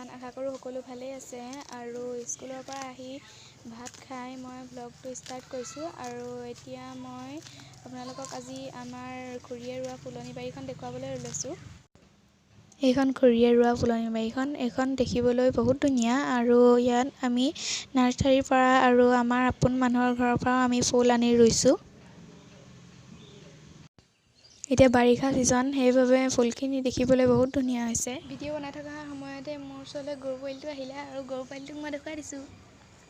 Everyone, আশা কৰোঁ সকলো ভালেই আছে। আৰু স্কুলৰ পৰা আহি ভাত খাই মই ব্লগটো ষ্টাৰ্ট কৰিছোঁ। আৰু এতিয়া মই আপোনালোকক আজি আমাৰ খুৰীয়ে ৰোৱা ফুলনি বাৰীখন দেখুৱাবলৈ লৈছোঁ। এইখন খুৰীয়ে ৰোৱা ফুলনি বাৰীখন। এইখন দেখিবলৈ বহুত ধুনীয়া। আৰু ইয়াত আমি নাৰ্চাৰীৰ পৰা আৰু আমাৰ আপোন মানুহৰ ঘৰৰ পৰাও আমি ফুল আনি ৰুইছোঁ। এতিয়া বাৰিষা ছিজন, সেইবাবে ফুলখিনি দেখিবলৈ বহুত ধুনীয়া হৈছে। ভিডিঅ' বনাই থকা সময়তে মোৰ ওচৰলৈ গৰু পোৱালিটো আহিলে আৰু গৰু পোৱালিটোক মই দেখুৱাই দিছোঁ।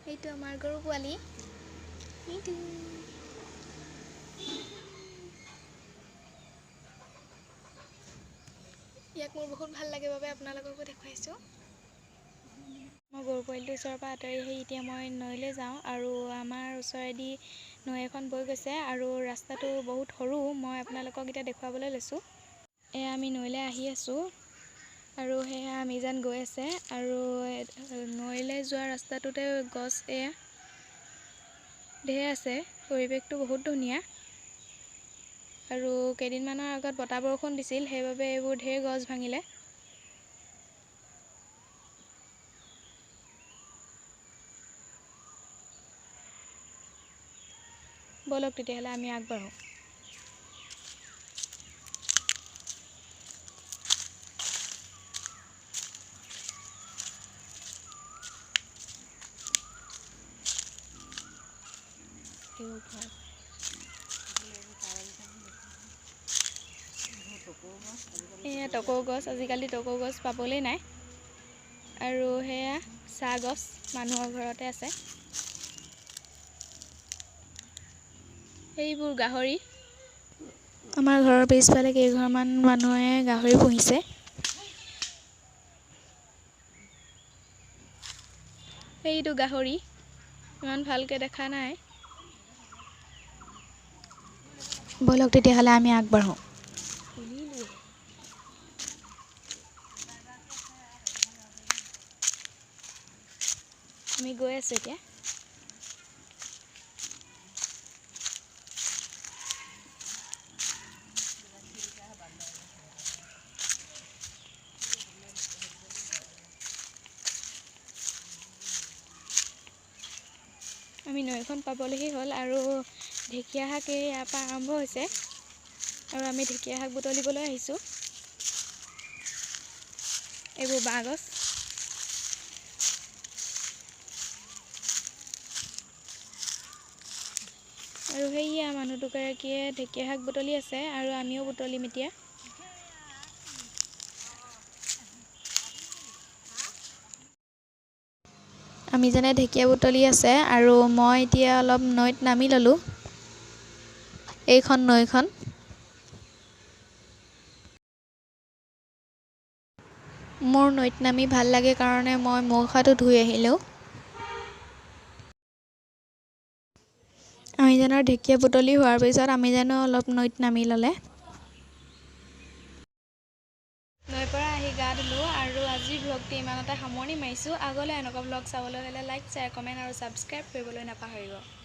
এইটো আমাৰ গৰু পোৱালি। এইটো ইয়াক মোৰ বহুত ভাল লাগে বাবে আপোনালোককো দেখুৱাইছোঁ। মই গৰু পোৱালিটোৰ ওচৰৰ পৰা আঁতৰি আহি এতিয়া মই নৈলৈ যাওঁ। আৰু আমাৰ ওচৰেদি নৈ এখন বৈ গৈছে আৰু ৰাস্তাটো বহুত সৰু। মই আপোনালোকক এতিয়া দেখুৱাবলৈ লৈছোঁ। এয়া আমি নৈলৈ আহি আছোঁ আৰু সেয়া আমি যেন গৈ আছে। আৰু নৈলৈ যোৱা ৰাস্তাটোতে গছ এয়া ঢেৰ আছে। পৰিৱেশটো বহুত ধুনীয়া। আৰু কেইদিনমানৰ আগত বতাহ বৰষুণ দিছিল, সেইবাবে এইবোৰ ঢেৰ গছ ভাঙিলে। ব'লক তেতিয়াহ'লে আমি আগবাঢ়োঁ। এয়া টকৌ গছ, আজিকালি টকৌ গছ পাবলৈ নাই। আৰু সেয়া চাহ গছ মানুহৰ ঘৰতে আছে। এইবোৰ গাহৰি। আমাৰ ঘৰৰ পিছফালে কেইঘৰমান মানুহে গাহৰি পুহিছে। এইটো গাহৰি, ইমান ভালকৈ দেখা নাই। ব'লক তেতিয়াহ'লে আমি আগবাঢ়োঁ। আমি গৈ আছোঁ এতিয়া। আমি নৈখন পাবলৈহি হ'ল আৰু ঢেকীয়া শাক ইয়াৰ পৰা আৰম্ভ হৈছে। আৰু আমি ঢেকীয়া শাক বুটলিবলৈ আহিছোঁ। এইবোৰ বাঁহগছ। আৰু সেয়া মানুহ দুগৰাকীয়ে ঢেকীয়া শাক বুটলি আছে আৰু আমিও বুটলিম এতিয়া। আমি যেনে ঢেকীয়া বুটলি আছে আৰু মই এতিয়া অলপ নৈত নামি ল'লোঁ। এইখন নৈখন। মোৰ নৈত নামি ভাল লাগে কাৰণে মই মুখ হাতো ধুই আহিলোঁ। আমিজনৰ ঢেকীয়া বুটলি হোৱাৰ পিছত আমিজনো অলপ নৈত নামি ল'লে। নৈৰ পৰা আহি গা ধুলোঁ আৰু আজিৰ ব্লগটো ইমানতে সামৰণি মাৰিছোঁ। আগলৈ এনেকুৱা ব্লগ চাবলৈ হ'লে লাইক, শ্বেয়াৰ, কমেণ্ট আৰু ছাবস্ক্ৰাইব কৰিবলৈ নাপাহৰিব।